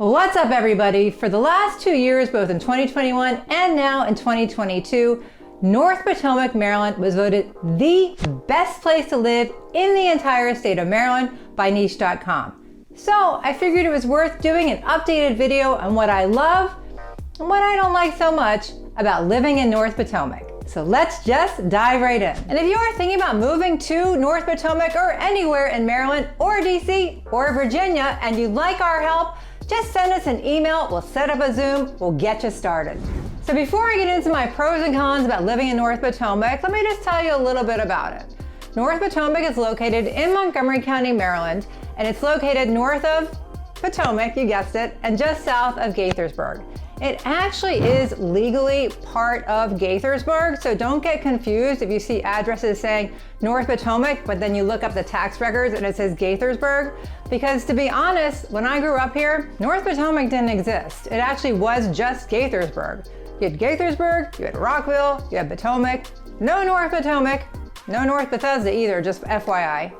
What's up, everybody? For the last 2 years, both in 2021 and now in 2022, North Potomac, Maryland was voted the best place to live in the entire state of Maryland by Niche.com. So I figured it was worth doing an updated video on what I love and what I don't like so much about living in North Potomac. So let's just dive right in. And if you are thinking about moving to North Potomac or anywhere in Maryland or DC or Virginia and you'd like our help, just send us an email, we'll set up a Zoom, we'll get you started. So before I get into my pros and cons about living in North Potomac, let me just tell you a little bit about it. North Potomac is located in Montgomery County, Maryland, and it's located north of Potomac, you guessed it, and just south of Gaithersburg. It actually is legally part of Gaithersburg, so don't get confused if you see addresses saying North Potomac, but then you look up the tax records and it says Gaithersburg. Because to be honest, when I grew up here, North Potomac didn't exist. It actually was just Gaithersburg. You had Gaithersburg, you had Rockville, you had Potomac, no North Potomac, no North Bethesda either, just FYI.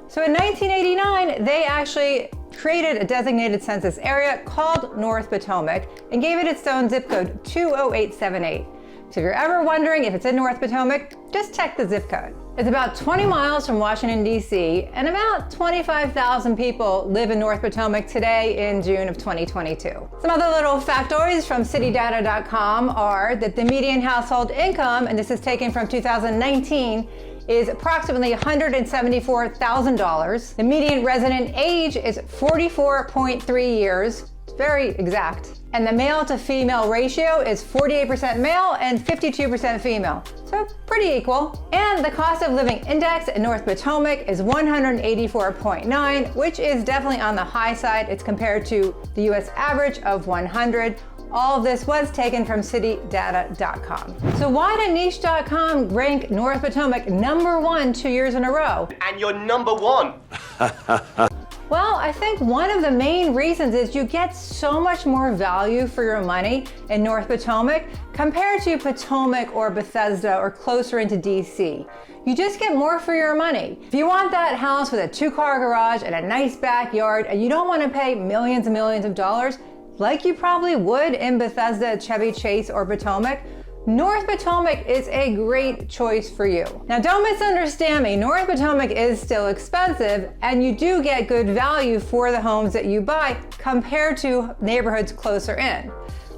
So in 1989, they actually created a designated census area called North Potomac and gave it its own zip code, 20878. So if you're ever wondering if it's in North Potomac, just check the zip code. It's about 20 miles from Washington, D.C., and about 25,000 people live in North Potomac today in June of 2022. Some other little factoids from citydata.com are that the median household income, and this is taken from 2019, is approximately $174,000. The median resident age is 44.3 years. It's very exact. And the male to female ratio is 48% male and 52% female. So pretty equal. And the cost of living index in North Potomac is 184.9, which is definitely on the high side. It's compared to the US average of 100. All of this was taken from citydata.com. So why did Niche.com rank North Potomac #1 2 years in a row? And you're #1. Well, I think one of the main reasons is you get so much more value for your money in North Potomac compared to Potomac or Bethesda or closer into DC. You just get more for your money. If you want that house with a 2-car garage and a nice backyard and you don't want to pay millions and millions of dollars, like you probably would in Bethesda, Chevy Chase, or Potomac, North Potomac is a great choice for you. Now don't misunderstand me, North Potomac is still expensive and you do get good value for the homes that you buy compared to neighborhoods closer in.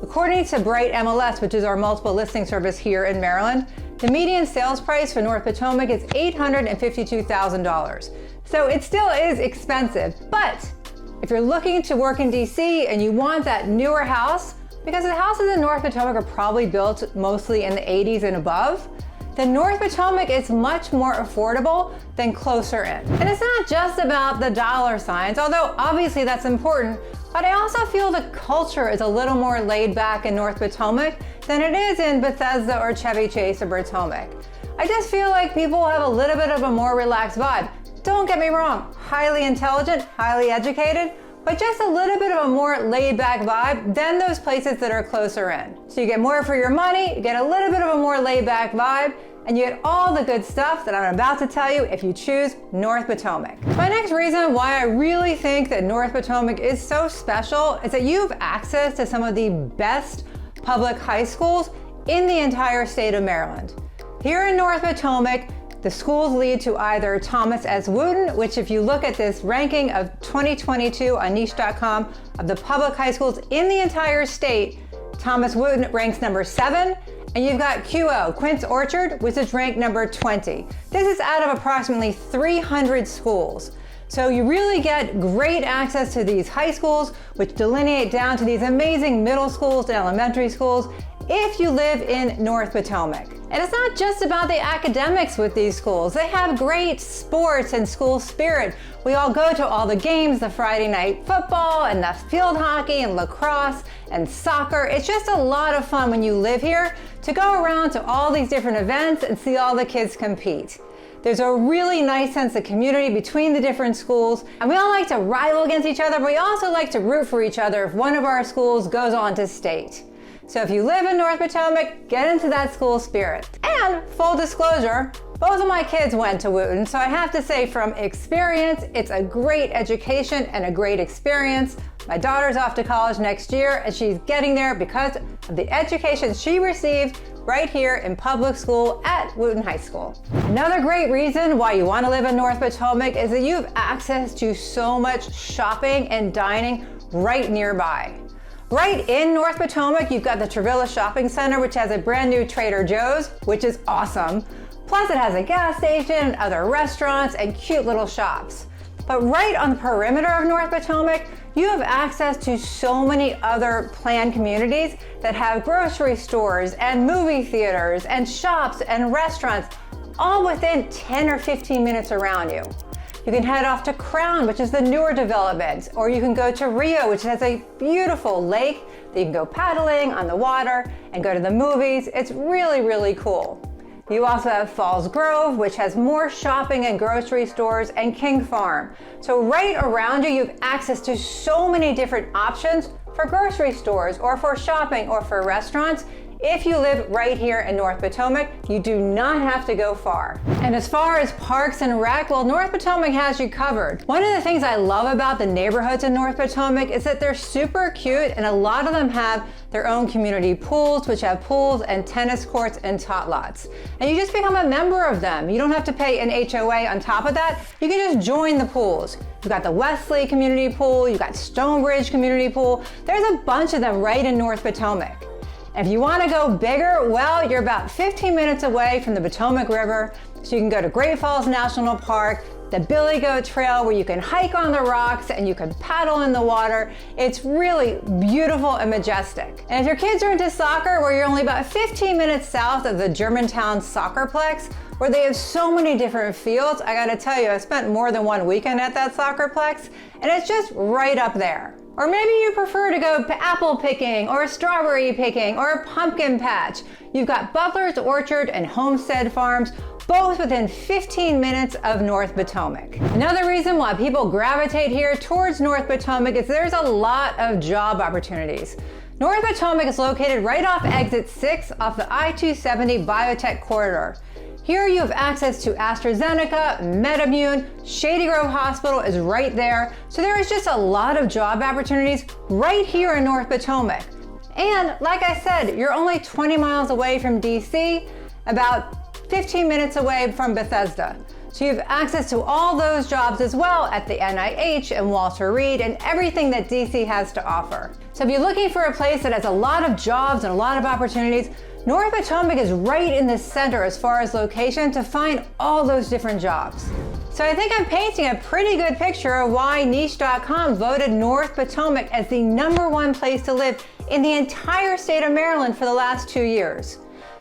According to Bright MLS, which is our multiple listing service here in Maryland, the median sales price for North Potomac is $852,000. So it still is expensive, but if you're looking to work in DC and you want that newer house, because the houses in North Potomac are probably built mostly in the 80s and above, then North Potomac is much more affordable than closer in. And it's not just about the dollar signs, although obviously that's important, but I also feel the culture is a little more laid back in North Potomac than it is in Bethesda or Chevy Chase or Potomac. I just feel like people have a little bit of a more relaxed vibe. Don't get me wrong, highly intelligent, highly educated, but just a little bit of a more laid-back vibe than those places that are closer in. So you get more for your money, you get a little bit of a more laid-back vibe, and you get all the good stuff that I'm about to tell you if you choose North Potomac. My next reason why I really think that North Potomac is so special is that you have access to some of the best public high schools in the entire state of Maryland. Here in North Potomac, the schools lead to either Thomas S. Wooten, which if you look at this ranking of 2022 on Niche.com of the public high schools in the entire state, Thomas Wooten ranks #7, and you've got QO, Quince Orchard, which is ranked #20. This is out of approximately 300 schools. So you really get great access to these high schools, which delineate down to these amazing middle schools and elementary schools if you live in North Potomac. And it's not just about the academics with these schools. They have great sports and school spirit. We all go to all the games, the Friday night football and the field hockey and lacrosse and soccer. It's just a lot of fun when you live here to go around to all these different events and see all the kids compete. There's a really nice sense of community between the different schools, and we all like to rival against each other, but we also like to root for each other if one of our schools goes on to state. So if you live in North Potomac, get into that school spirit. And full disclosure, both of my kids went to Wooten, so I have to say from experience, it's a great education and a great experience. My daughter's off to college next year, and she's getting there because of the education she received right here in public school at Wooten High School. Another great reason why you want to live in North Potomac is that you have access to so much shopping and dining right nearby. Right in North Potomac, you've got the Travilla Shopping Center, which has a brand new Trader Joe's, which is awesome. Plus it has a gas station, other restaurants, and cute little shops. But right on the perimeter of North Potomac, you have access to so many other planned communities that have grocery stores and movie theaters and shops and restaurants all within 10 or 15 minutes around you. You can head off to Crown, which is the newer development, or you can go to Rio, which has a beautiful lake that you can go paddling on the water and go to the movies. It's really, really cool. You also have Falls Grove, which has more shopping and grocery stores, and King Farm. So right around you, you have access to so many different options for grocery stores or for shopping or for restaurants. If you live right here in North Potomac, you do not have to go far. And as far as parks and rec, well, North Potomac has you covered. One of the things I love about the neighborhoods in North Potomac is that they're super cute, and a lot of them have their own community pools, which have pools and tennis courts and tot lots. And you just become a member of them. You don't have to pay an HOA on top of that. You can just join the pools. You've got the Wesley Community Pool, you've got Stonebridge Community Pool. There's a bunch of them right in North Potomac. If you want to go bigger, well, you're about 15 minutes away from the Potomac River, so you can go to Great Falls National Park, the Billy Goat Trail, where you can hike on the rocks and you can paddle in the water. It's really beautiful and majestic. And if your kids are into soccer, where you're only about 15 minutes south of the Germantown Soccerplex, where they have so many different fields, I gotta tell you, I spent more than one weekend at that Soccerplex, and it's just right up there. Or maybe you prefer to go apple picking or strawberry picking or a pumpkin patch. You've got Butler's Orchard and Homestead Farms, both within 15 minutes of North Potomac. Another reason why people gravitate here towards North Potomac is there's a lot of job opportunities. North Potomac is located right off exit 6 off the I-270 Biotech Corridor. Here you have access to AstraZeneca, MedImmune, Shady Grove Hospital is right there. So there is just a lot of job opportunities right here in North Potomac. And like I said, you're only 20 miles away from DC, about 15 minutes away from Bethesda. So you have access to all those jobs as well at the NIH and Walter Reed and everything that DC has to offer. So if you're looking for a place that has a lot of jobs and a lot of opportunities, North Potomac is right in the center as far as location to find all those different jobs. So I think I'm painting a pretty good picture of why Niche.com voted North Potomac as the #1 place to live in the entire state of Maryland for the last 2 years.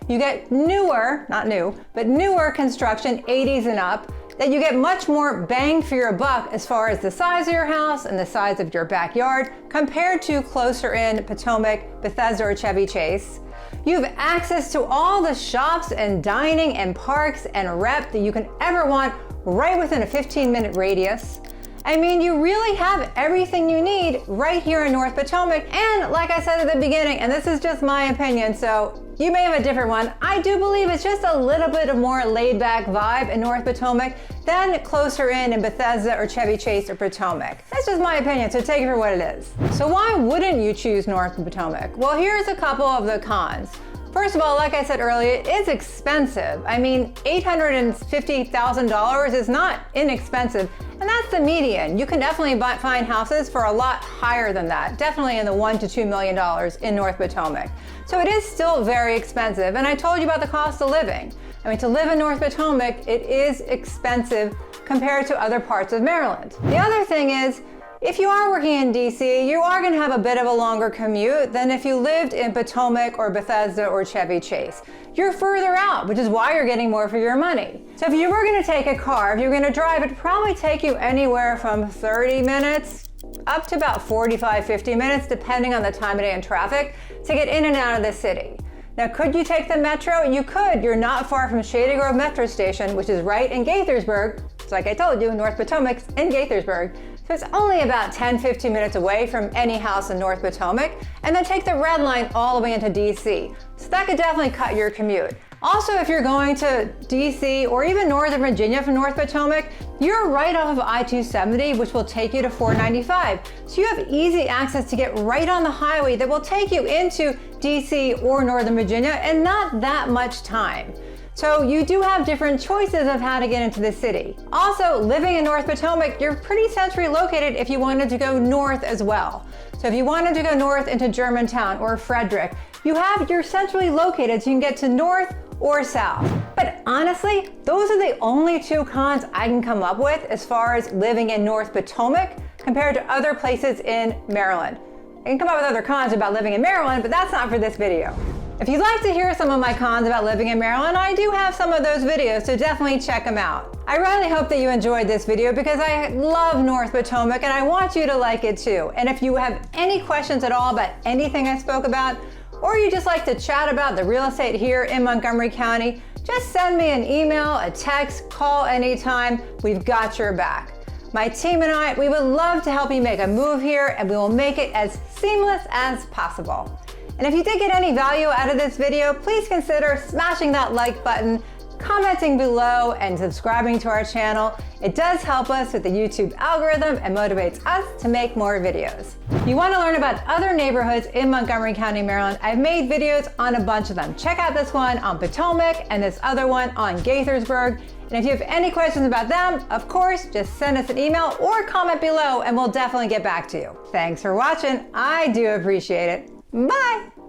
You get newer, not new, but newer construction, 80s and up, that you get much more bang for your buck as far as the size of your house and the size of your backyard compared to closer in Potomac, Bethesda, or Chevy Chase. You have access to all the shops and dining and parks and rep that you can ever want right within a 15-minute radius. I mean, you really have everything you need right here in North Potomac. And like I said at the beginning, and this is just my opinion, so you may have a different one, I do believe it's just a little bit of more laid-back vibe in North Potomac than closer in Bethesda or Chevy Chase or Potomac. That's just my opinion, so take it for what it is. So why wouldn't you choose North Potomac? Well, here's a couple of the cons. First of all, like I said earlier, it is expensive. I mean, $850,000 is not inexpensive, and that's the median. You can definitely find houses for a lot higher than that, definitely in the $1 to $2 million in North Potomac. So it is still very expensive, and I told you about the cost of living. I mean, to live in North Potomac, it is expensive compared to other parts of Maryland. The other thing is, if you are working in DC, you are going to have a bit of a longer commute than if you lived in Potomac or Bethesda or Chevy Chase. You're further out, which is why you're getting more for your money. So if you were going to take a car, if you're going to drive, it'd probably take you anywhere from 30 minutes up to about 45, 50 minutes, depending on the time of day and traffic, to get in and out of the city. Now, could you take the metro? You could. You're not far from Shady Grove Metro Station, which is right in Gaithersburg. So like I told you, North Potomac's in Gaithersburg. So it's only about 10, 15 minutes away from any house in North Potomac, and then take the red line all the way into DC. So that could definitely cut your commute. Also, if you're going to DC or even Northern Virginia from North Potomac, you're right off of I-270, which will take you to 495. So you have easy access to get right on the highway that will take you into DC or Northern Virginia in not that much time. So you do have different choices of how to get into the city. Also, living in North Potomac, you're pretty centrally located if you wanted to go north as well. So if you wanted to go north into Germantown or Frederick, you're centrally located so you can get to north or south. But honestly, those are the only two cons I can come up with as far as living in North Potomac compared to other places in Maryland. I can come up with other cons about living in Maryland, but that's not for this video. If you'd like to hear some of my cons about living in Maryland, I do have some of those videos, so definitely check them out. I really hope that you enjoyed this video because I love North Potomac and I want you to like it too. And if you have any questions at all about anything I spoke about, or you just like to chat about the real estate here in Montgomery County, just send me an email, a text, call anytime. We've got your back. My team and I, we would love to help you make a move here, and we will make it as seamless as possible. And if you did get any value out of this video, please consider smashing that like button, commenting below, and subscribing to our channel. It does help us with the YouTube algorithm and motivates us to make more videos. If you want to learn about other neighborhoods in Montgomery County, Maryland, I've made videos on a bunch of them. Check out this one on Potomac and this other one on Gaithersburg. And if you have any questions about them, of course, just send us an email or comment below and we'll definitely get back to you. Thanks for watching. I do appreciate it. Bye.